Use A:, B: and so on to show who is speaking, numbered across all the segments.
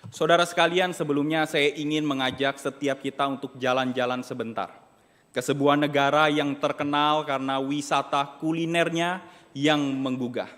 A: Saudara sekalian, sebelumnya saya ingin mengajak setiap kita untuk jalan-jalan sebentar ke sebuah negara yang terkenal karena wisata kulinernya yang menggugah.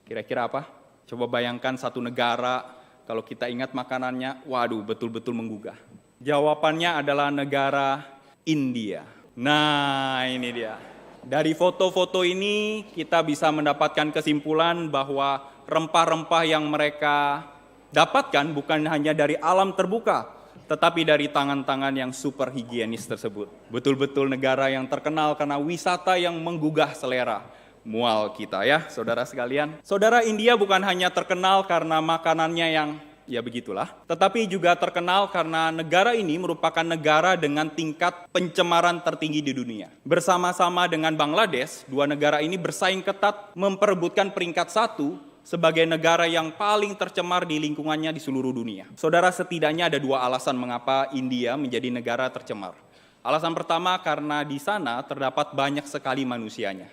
A: Kira-kira apa? Coba bayangkan satu negara, kalau kita ingat makanannya, waduh betul-betul menggugah. Jawabannya adalah negara India. Nah, ini dia. Dari foto-foto ini kita bisa mendapatkan kesimpulan bahwa rempah-rempah yang mereka dapatkan bukan hanya dari alam terbuka, tetapi dari tangan-tangan yang super higienis tersebut. Betul-betul negara yang terkenal karena wisata yang menggugah selera mual kita ya, saudara sekalian. Saudara, India bukan hanya terkenal karena makanannya yang ya begitulah, tetapi juga terkenal karena negara ini merupakan negara dengan tingkat pencemaran tertinggi di dunia. Bersama-sama dengan Bangladesh, dua negara ini bersaing ketat memperebutkan peringkat 1 sebagai negara yang paling tercemar di lingkungannya di seluruh dunia. Saudara, setidaknya ada 2 alasan mengapa India menjadi negara tercemar. Alasan pertama, karena di sana terdapat banyak sekali manusianya.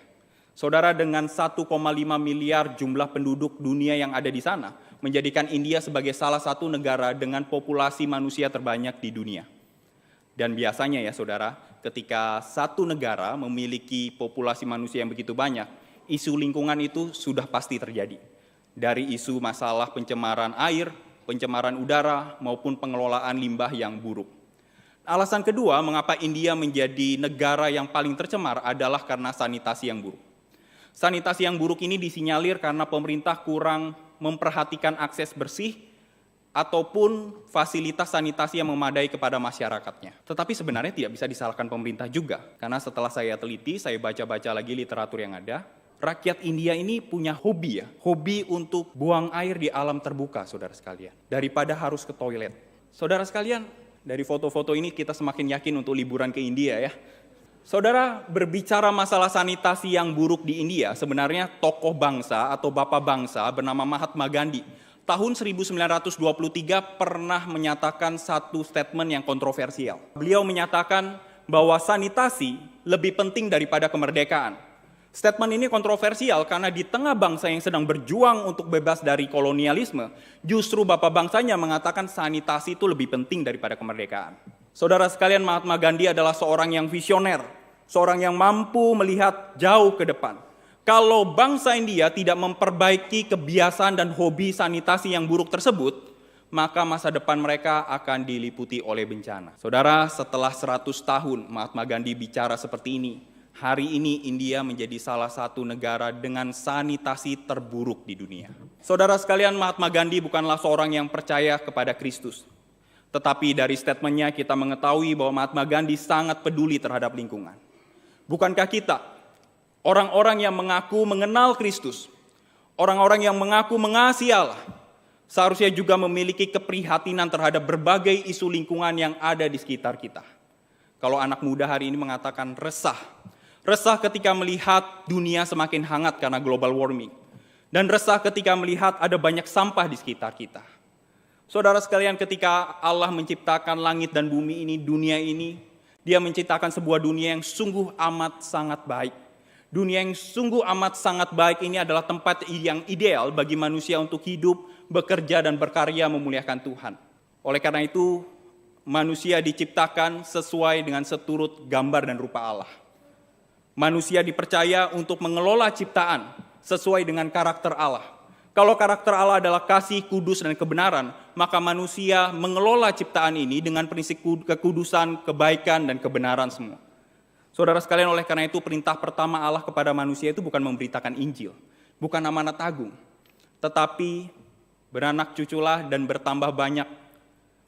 A: Saudara, dengan 1,5 miliar jumlah penduduk dunia yang ada di sana, menjadikan India sebagai salah satu negara dengan populasi manusia terbanyak di dunia. Dan biasanya ya saudara, ketika satu negara memiliki populasi manusia yang begitu banyak, isu lingkungan itu sudah pasti terjadi. Dari isu masalah pencemaran air, pencemaran udara, maupun pengelolaan limbah yang buruk. Alasan kedua, mengapa India menjadi negara yang paling tercemar adalah karena sanitasi yang buruk. Sanitasi yang buruk ini disinyalir karena pemerintah kurang memperhatikan akses bersih ataupun fasilitas sanitasi yang memadai kepada masyarakatnya. Tetapi sebenarnya tidak bisa disalahkan pemerintah juga, karena setelah saya teliti, saya baca-baca lagi literatur yang ada, rakyat India ini punya hobi hobi untuk buang air di alam terbuka, saudara sekalian, daripada harus ke toilet. Saudara sekalian, dari foto-foto ini kita semakin yakin untuk liburan ke India ya. Saudara, berbicara masalah sanitasi yang buruk di India, sebenarnya tokoh bangsa atau bapak bangsa bernama Mahatma Gandhi tahun 1923 pernah menyatakan satu statement yang kontroversial. Beliau menyatakan bahwa sanitasi lebih penting daripada kemerdekaan. Statement ini kontroversial karena di tengah bangsa yang sedang berjuang untuk bebas dari kolonialisme, justru bapak bangsanya mengatakan sanitasi itu lebih penting daripada kemerdekaan. Saudara sekalian, Mahatma Gandhi adalah seorang yang visioner, seorang yang mampu melihat jauh ke depan. Kalau bangsa India tidak memperbaiki kebiasaan dan hobi sanitasi yang buruk tersebut, maka masa depan mereka akan diliputi oleh bencana. Saudara, setelah 100 tahun Mahatma Gandhi bicara seperti ini, hari ini India menjadi salah satu negara dengan sanitasi terburuk di dunia. Saudara sekalian, Mahatma Gandhi bukanlah seorang yang percaya kepada Kristus. Tetapi dari statementnya kita mengetahui bahwa Mahatma Gandhi sangat peduli terhadap lingkungan. Bukankah kita, orang-orang yang mengaku mengenal Kristus, orang-orang yang mengaku mengasihi Allah, seharusnya juga memiliki keprihatinan terhadap berbagai isu lingkungan yang ada di sekitar kita. Kalau anak muda hari ini mengatakan resah ketika melihat dunia semakin hangat karena global warming, dan resah ketika melihat ada banyak sampah di sekitar kita. Saudara sekalian, ketika Allah menciptakan langit dan bumi ini, dunia ini, Dia menciptakan sebuah dunia yang sungguh amat sangat baik. Dunia yang sungguh amat sangat baik ini adalah tempat yang ideal bagi manusia untuk hidup, bekerja, dan berkarya memuliakan Tuhan. Oleh karena itu, manusia diciptakan sesuai dengan seturut gambar dan rupa Allah. Manusia dipercaya untuk mengelola ciptaan sesuai dengan karakter Allah. Kalau karakter Allah adalah kasih, kudus, dan kebenaran, maka manusia mengelola ciptaan ini dengan prinsip kekudusan, kebaikan, dan kebenaran semua. Saudara sekalian, oleh karena itu perintah pertama Allah kepada manusia itu bukan memberitakan Injil, bukan amanat agung, tetapi beranak cuculah dan bertambah banyak,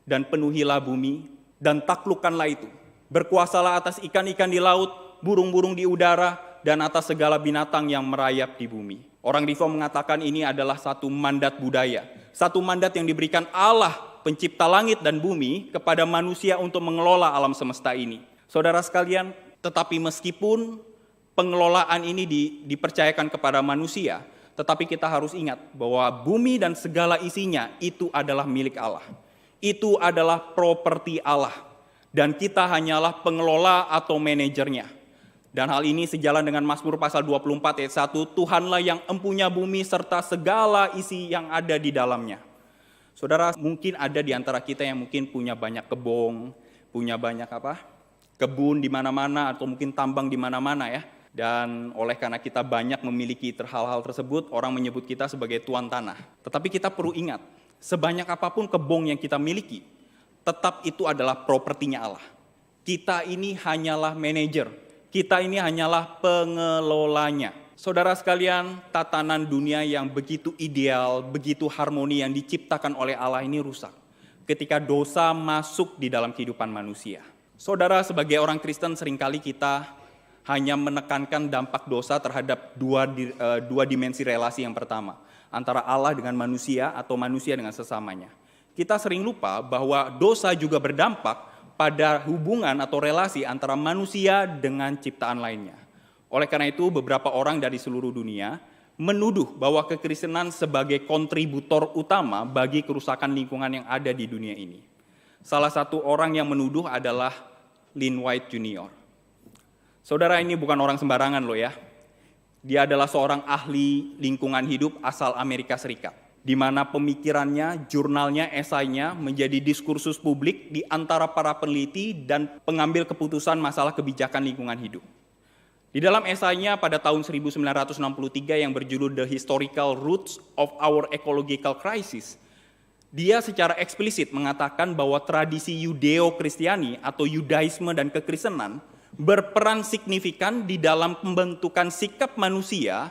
A: dan penuhilah bumi, dan taklukkanlah itu. Berkuasalah atas ikan-ikan di laut, burung-burung di udara, dan atas segala binatang yang merayap di bumi. Orang Reform mengatakan ini adalah satu mandat budaya, satu mandat yang diberikan Allah, pencipta langit dan bumi, kepada manusia untuk mengelola alam semesta ini. Saudara sekalian, tetapi meskipun pengelolaan ini dipercayakan kepada manusia, tetapi kita harus ingat bahwa bumi dan segala isinya itu adalah milik Allah. Itu adalah properti Allah, dan kita hanyalah pengelola atau manajernya. Dan hal ini sejalan dengan Mazmur pasal 24 ayat 1, Tuhanlah yang empunya bumi serta segala isi yang ada di dalamnya. Saudara, mungkin ada di antara kita yang mungkin punya banyak kebun, punya banyak kebun di mana-mana atau mungkin tambang di mana-mana ya. Dan oleh karena kita banyak memiliki hal-hal tersebut, orang menyebut kita sebagai tuan tanah. Tetapi kita perlu ingat, sebanyak apapun kebun yang kita miliki, tetap itu adalah propertinya Allah. Kita ini hanyalah manajer, kita ini hanyalah pengelolanya. Saudara sekalian, tatanan dunia yang begitu ideal, begitu harmoni yang diciptakan oleh Allah ini rusak ketika dosa masuk di dalam kehidupan manusia. Saudara, sebagai orang Kristen seringkali kita hanya menekankan dampak dosa terhadap dua dimensi relasi yang pertama, antara Allah dengan manusia atau manusia dengan sesamanya. Kita sering lupa bahwa dosa juga berdampak pada hubungan atau relasi antara manusia dengan ciptaan lainnya. Oleh karena itu, beberapa orang dari seluruh dunia menuduh bahwa kekristenan sebagai kontributor utama bagi kerusakan lingkungan yang ada di dunia ini. Salah satu orang yang menuduh adalah Lynn White Jr. Saudara, ini bukan orang sembarangan loh ya. Dia adalah seorang ahli lingkungan hidup asal Amerika Serikat, di mana pemikirannya, jurnalnya, esainya menjadi diskursus publik di antara para peneliti dan pengambil keputusan masalah kebijakan lingkungan hidup. Di dalam esainya pada tahun 1963 yang berjudul The Historical Roots of Our Ecological Crisis, dia secara eksplisit mengatakan bahwa tradisi Yudeo-Kristiani atau Yudaisme dan kekristenan berperan signifikan di dalam pembentukan sikap manusia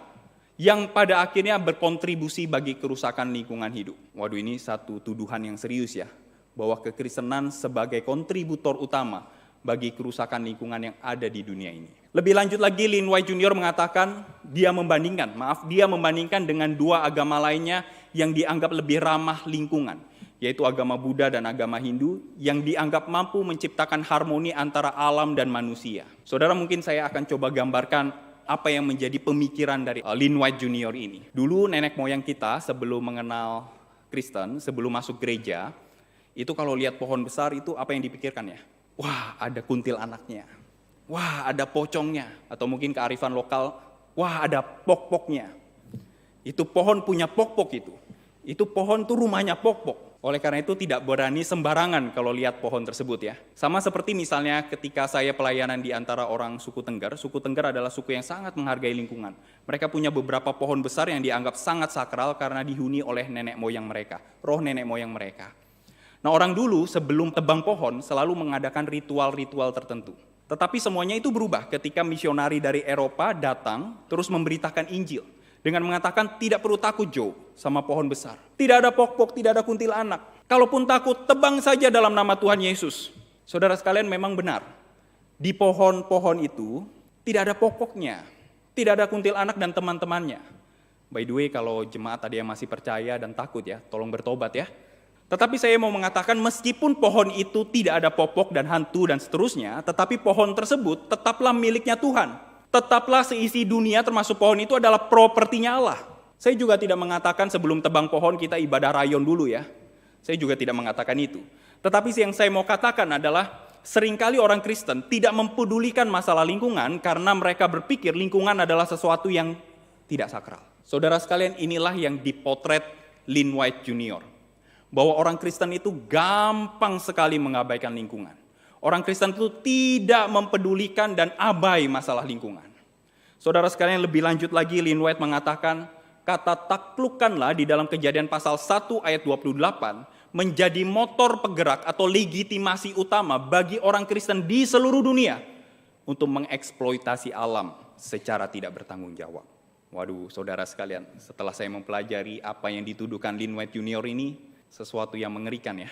A: yang pada akhirnya berkontribusi bagi kerusakan lingkungan hidup. Waduh, ini satu tuduhan yang serius ya, bahwa kekristenan sebagai kontributor utama bagi kerusakan lingkungan yang ada di dunia ini. Lebih lanjut lagi, Lynn White Jr. mengatakan dia membandingkan dengan dua agama lainnya yang dianggap lebih ramah lingkungan, yaitu agama Buddha dan agama Hindu yang dianggap mampu menciptakan harmoni antara alam dan manusia. Saudara, mungkin saya akan coba gambarkan apa yang menjadi pemikiran dari Lynn White Jr. ini. Dulu nenek moyang kita sebelum mengenal Kristen, sebelum masuk gereja, itu kalau lihat pohon besar itu apa yang dipikirkan ya? Wah, ada kuntil anaknya. Wah, ada pocongnya. Atau mungkin kearifan lokal, wah ada pok-poknya. Itu pohon punya pok-pok itu. Itu pohon tuh rumahnya pok-pok. Oleh karena itu tidak berani sembarangan kalau lihat pohon tersebut ya. Sama seperti misalnya ketika saya pelayanan di antara orang suku Tengger. Suku Tengger adalah suku yang sangat menghargai lingkungan. Mereka punya beberapa pohon besar yang dianggap sangat sakral karena dihuni oleh nenek moyang mereka. Roh nenek moyang mereka. Nah, orang dulu sebelum tebang pohon selalu mengadakan ritual-ritual tertentu. Tetapi semuanya itu berubah ketika misionari dari Eropa datang terus memberitakan Injil. Dengan mengatakan tidak perlu takut Joe sama pohon besar. Tidak ada pok-pok, tidak ada kuntilanak. Kalaupun takut, tebang saja dalam nama Tuhan Yesus. Saudara sekalian, memang benar. Di pohon-pohon itu tidak ada pok-poknya. Tidak ada kuntilanak dan teman-temannya. By the way, kalau jemaat tadi yang masih percaya dan takut ya, tolong bertobat ya. Tetapi saya mau mengatakan meskipun pohon itu tidak ada popok dan hantu dan seterusnya, tetapi pohon tersebut tetaplah miliknya Tuhan. Tetaplah seisi dunia termasuk pohon itu adalah propertinya Allah. Saya juga tidak mengatakan sebelum tebang pohon kita ibadah rayon dulu ya. Saya juga tidak mengatakan itu. Tetapi yang saya mau katakan adalah seringkali orang Kristen tidak mempedulikan masalah lingkungan karena mereka berpikir lingkungan adalah sesuatu yang tidak sakral. Saudara sekalian, inilah yang dipotret Lynn White Jr. Bahwa orang Kristen itu gampang sekali mengabaikan lingkungan. Orang Kristen itu tidak mempedulikan dan abai masalah lingkungan. Saudara sekalian, lebih lanjut lagi Lynn White mengatakan, kata taklukkanlah di dalam Kejadian pasal 1 ayat 28 menjadi motor penggerak atau legitimasi utama bagi orang Kristen di seluruh dunia untuk mengeksploitasi alam secara tidak bertanggung jawab. Waduh, saudara sekalian, setelah saya mempelajari apa yang dituduhkan Lynn White Jr. ini, sesuatu yang mengerikan ya.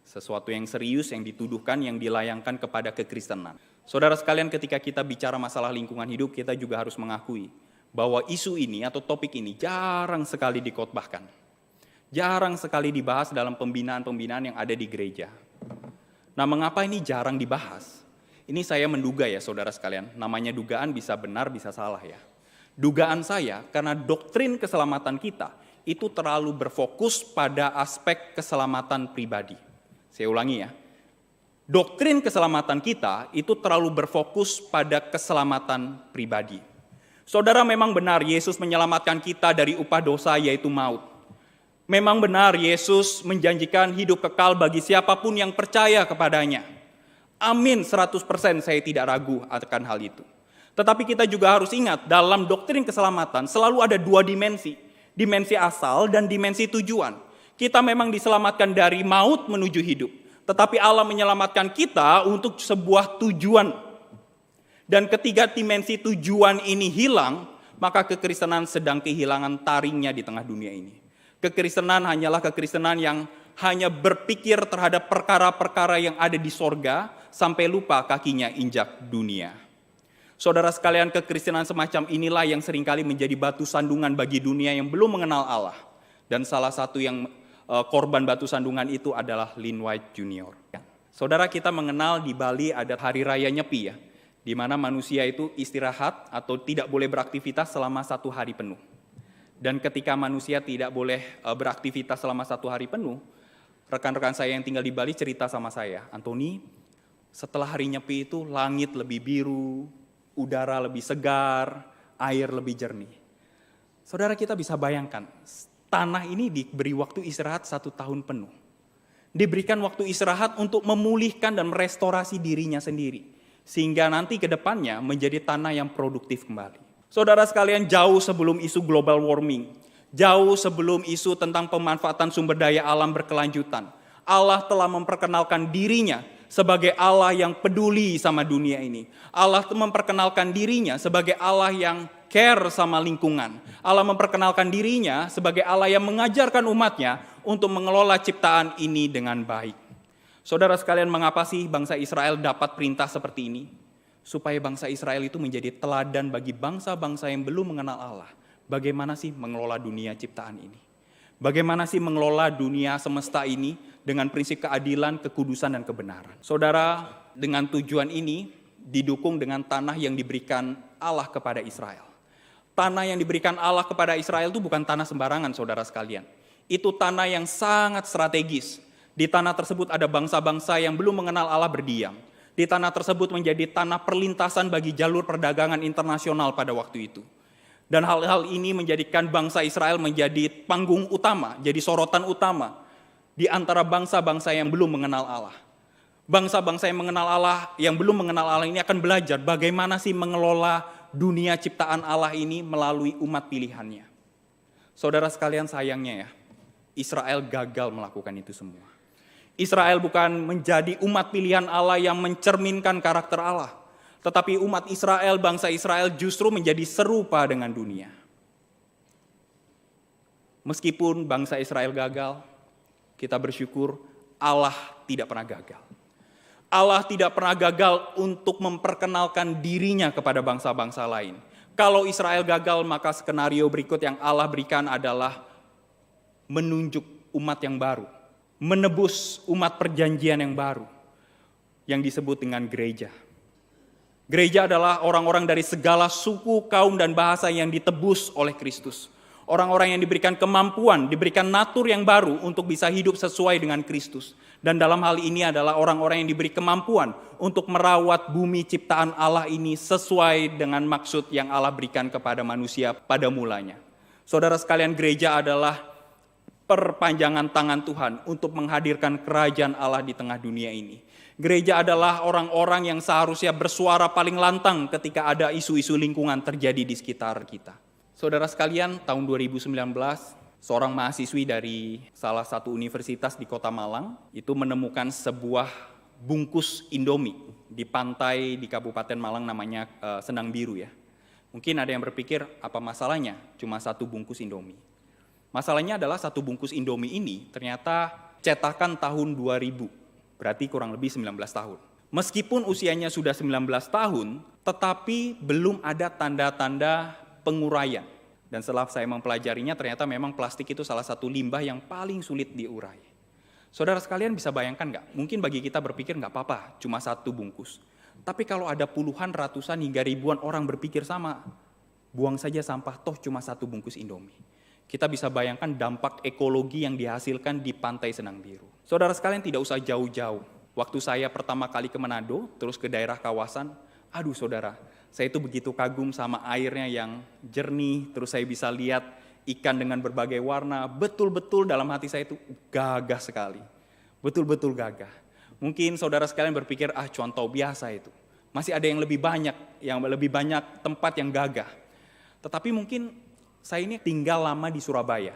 A: Sesuatu yang serius yang dituduhkan, yang dilayangkan kepada kekristenan. Saudara sekalian, ketika kita bicara masalah lingkungan hidup, kita juga harus mengakui bahwa isu ini atau topik ini jarang sekali dikotbahkan. Jarang sekali dibahas dalam pembinaan-pembinaan yang ada di gereja. Nah, mengapa ini jarang dibahas? Ini saya menduga ya saudara sekalian, namanya dugaan bisa benar bisa salah ya. Dugaan saya karena doktrin keselamatan kita itu terlalu berfokus pada aspek keselamatan pribadi. Saya ulangi ya. Doktrin keselamatan kita itu terlalu berfokus pada keselamatan pribadi. Saudara, memang benar Yesus menyelamatkan kita dari upah dosa yaitu maut. Memang benar Yesus menjanjikan hidup kekal bagi siapapun yang percaya kepadanya. Amin, 100% saya tidak ragu akan hal itu. Tetapi kita juga harus ingat, dalam doktrin keselamatan selalu ada dua dimensi. Dimensi asal dan dimensi tujuan. Kita memang diselamatkan dari maut menuju hidup. Tetapi Allah menyelamatkan kita untuk sebuah tujuan. Dan ketiga dimensi tujuan ini hilang, maka kekristenan sedang kehilangan taringnya di tengah dunia ini. Kekristenan hanyalah kekristenan yang hanya berpikir terhadap perkara-perkara yang ada di sorga, sampai lupa kakinya injak dunia. Saudara sekalian, kekristenan semacam inilah yang seringkali menjadi batu sandungan bagi dunia yang belum mengenal Allah. Dan salah satu yang korban batu sandungan itu adalah Lynn White Jr. Saudara, kita mengenal di Bali ada hari raya Nyepi ya, di mana manusia itu istirahat atau tidak boleh beraktivitas selama 1 hari penuh. Dan ketika manusia tidak boleh beraktivitas selama 1 hari penuh, rekan-rekan saya yang tinggal di Bali cerita sama saya, Antoni, setelah hari Nyepi itu langit lebih biru, udara lebih segar, air lebih jernih. Saudara, kita bisa bayangkan, tanah ini diberi waktu istirahat 1 tahun penuh. Diberikan waktu istirahat untuk memulihkan dan merestorasi dirinya sendiri. Sehingga nanti ke depannya menjadi tanah yang produktif kembali. Saudara sekalian, jauh sebelum isu global warming, jauh sebelum isu tentang pemanfaatan sumber daya alam berkelanjutan, Allah telah memperkenalkan dirinya sebagai Allah yang peduli sama dunia ini. Allah memperkenalkan dirinya sebagai Allah yang care sama lingkungan. Allah memperkenalkan dirinya sebagai Allah yang mengajarkan umatnya untuk mengelola ciptaan ini dengan baik. Saudara sekalian, mengapa sih bangsa Israel dapat perintah seperti ini? Supaya bangsa Israel itu menjadi teladan bagi bangsa-bangsa yang belum mengenal Allah. Bagaimana sih mengelola dunia ciptaan ini? Bagaimana sih mengelola dunia semesta ini dengan prinsip keadilan, kekudusan, dan kebenaran? Saudara, dengan tujuan ini didukung dengan tanah yang diberikan Allah kepada Israel. Tanah yang diberikan Allah kepada Israel itu bukan tanah sembarangan, saudara sekalian. Itu tanah yang sangat strategis. Di tanah tersebut ada bangsa-bangsa yang belum mengenal Allah berdiam. Di tanah tersebut menjadi tanah perlintasan bagi jalur perdagangan internasional pada waktu itu. Dan hal-hal ini menjadikan bangsa Israel menjadi panggung utama, jadi sorotan utama di antara bangsa-bangsa yang belum mengenal Allah. Bangsa-bangsa yang mengenal Allah, yang belum mengenal Allah ini akan belajar bagaimana sih mengelola dunia ciptaan Allah ini melalui umat pilihannya. Saudara sekalian, sayangnya ya, Israel gagal melakukan itu semua. Israel bukan menjadi umat pilihan Allah yang mencerminkan karakter Allah. Tetapi umat Israel, bangsa Israel justru menjadi serupa dengan dunia. Meskipun bangsa Israel gagal, kita bersyukur Allah tidak pernah gagal. Allah tidak pernah gagal untuk memperkenalkan dirinya kepada bangsa-bangsa lain. Kalau Israel gagal, maka skenario berikut yang Allah berikan adalah menunjuk umat yang baru, menebus umat perjanjian yang baru, yang disebut dengan gereja. Gereja adalah orang-orang dari segala suku, kaum, dan bahasa yang ditebus oleh Kristus. Orang-orang yang diberikan kemampuan, diberikan natur yang baru untuk bisa hidup sesuai dengan Kristus. Dan dalam hal ini adalah orang-orang yang diberi kemampuan untuk merawat bumi ciptaan Allah ini sesuai dengan maksud yang Allah berikan kepada manusia pada mulanya. Saudara sekalian, gereja adalah perpanjangan tangan Tuhan untuk menghadirkan kerajaan Allah di tengah dunia ini. Gereja adalah orang-orang yang seharusnya bersuara paling lantang ketika ada isu-isu lingkungan terjadi di sekitar kita. Saudara sekalian, tahun 2019, seorang mahasiswi dari salah satu universitas di Kota Malang itu menemukan sebuah bungkus Indomie di pantai di Kabupaten Malang, namanya Senang Biru ya. Mungkin ada yang berpikir, apa masalahnya cuma 1 bungkus Indomie? Masalahnya adalah 1 bungkus Indomie ini ternyata cetakan tahun 2000. Berarti kurang lebih 19 tahun. Meskipun usianya sudah 19 tahun, tetapi belum ada tanda-tanda penguraian. Dan setelah saya mempelajarinya, ternyata memang plastik itu salah satu limbah yang paling sulit diurai. Saudara sekalian bisa bayangkan nggak? Mungkin bagi kita berpikir nggak apa-apa, cuma 1 bungkus. Tapi kalau ada puluhan, ratusan, hingga ribuan orang berpikir sama, buang saja sampah, toh cuma 1 bungkus Indomie. Kita bisa bayangkan dampak ekologi yang dihasilkan di pantai Senang Biru. Saudara sekalian, tidak usah jauh-jauh. Waktu saya pertama kali ke Manado, terus ke daerah kawasan, aduh saudara, saya itu begitu kagum sama airnya yang jernih, terus saya bisa lihat ikan dengan berbagai warna, betul-betul dalam hati saya itu gagah sekali. Betul-betul gagah. Mungkin saudara sekalian berpikir, contoh biasa itu. Masih ada yang lebih banyak tempat yang gagah. Tetapi mungkin saya ini tinggal lama di Surabaya.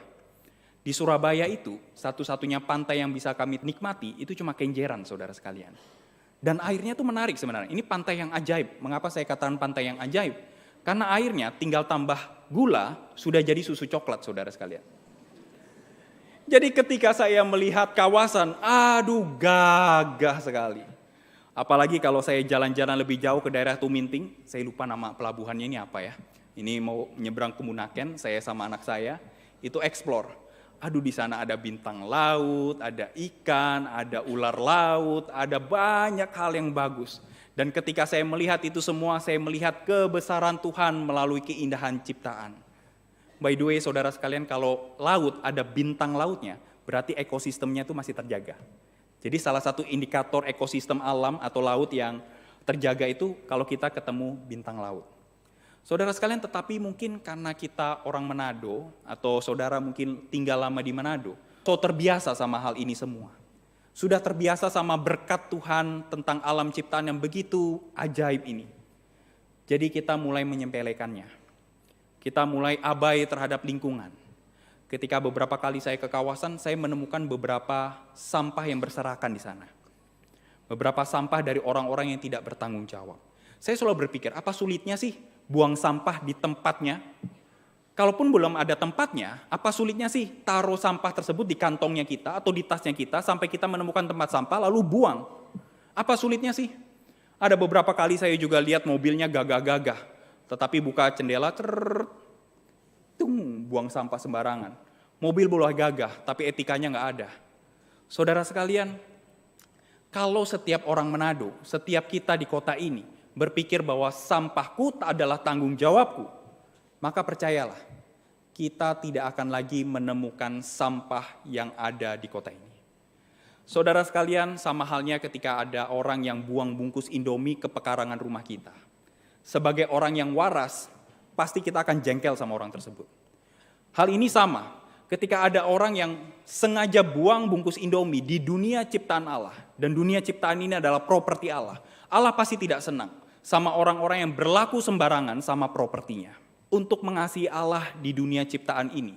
A: Di Surabaya itu, satu-satunya pantai yang bisa kami nikmati itu cuma Kenjeran, saudara sekalian. Dan airnya tuh menarik sebenarnya. Ini pantai yang ajaib. Mengapa saya katakan pantai yang ajaib? Karena airnya tinggal tambah gula, sudah jadi susu coklat, saudara sekalian. Jadi ketika saya melihat kawasan, gagah sekali. Apalagi kalau saya jalan-jalan lebih jauh ke daerah Tuminting, saya lupa nama pelabuhannya ini apa ya. Ini mau nyebrang ke Munaken, saya sama anak saya, itu explore. Di sana ada bintang laut, ada ikan, ada ular laut, ada banyak hal yang bagus. Dan ketika saya melihat itu semua, saya melihat kebesaran Tuhan melalui keindahan ciptaan. By the way, saudara sekalian, kalau laut ada bintang lautnya, berarti ekosistemnya itu masih terjaga. Jadi salah satu indikator ekosistem alam atau laut yang terjaga itu kalau kita ketemu bintang laut. Saudara sekalian, tetapi mungkin karena kita orang Manado, atau saudara mungkin tinggal lama di Manado, terbiasa sama hal ini semua. Sudah terbiasa sama berkat Tuhan tentang alam ciptaan yang begitu ajaib ini. Jadi kita mulai menyepelekannya. Kita mulai abai terhadap lingkungan. Ketika beberapa kali saya ke kawasan, saya menemukan beberapa sampah yang berserakan di sana. Beberapa sampah dari orang-orang yang tidak bertanggung jawab. Saya selalu berpikir, apa sulitnya sih buang sampah di tempatnya? Kalaupun belum ada tempatnya, apa sulitnya sih taruh sampah tersebut di kantongnya kita atau di tasnya kita sampai kita menemukan tempat sampah lalu buang? Apa sulitnya sih? Ada beberapa kali saya juga lihat mobilnya gagah-gagah, tetapi buka jendela, buang sampah sembarangan. Mobil boleh gagah, tapi etikanya nggak ada. Saudara sekalian, kalau setiap orang Manado, setiap kita di kota ini, berpikir bahwa sampahku tak adalah tanggung jawabku, maka percayalah, kita tidak akan lagi menemukan sampah yang ada di kota ini. Saudara sekalian, sama halnya ketika ada orang yang buang bungkus Indomie ke pekarangan rumah kita. Sebagai orang yang waras, pasti kita akan jengkel sama orang tersebut. Hal ini sama, ketika ada orang yang sengaja buang bungkus Indomie di dunia ciptaan Allah, dan dunia ciptaan ini adalah properti Allah, Allah pasti tidak senang sama orang-orang yang berlaku sembarangan sama propertinya. Untuk mengasihi Allah di dunia ciptaan ini,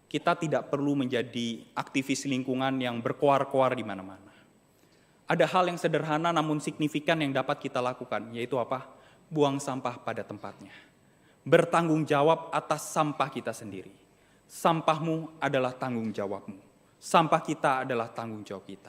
A: kita tidak perlu menjadi aktivis lingkungan yang berkoar-koar di mana-mana. Ada hal yang sederhana namun signifikan yang dapat kita lakukan, yaitu apa? Buang sampah pada tempatnya. Bertanggung jawab atas sampah kita sendiri. Sampahmu adalah tanggung jawabmu. Sampah kita adalah tanggung jawab kita.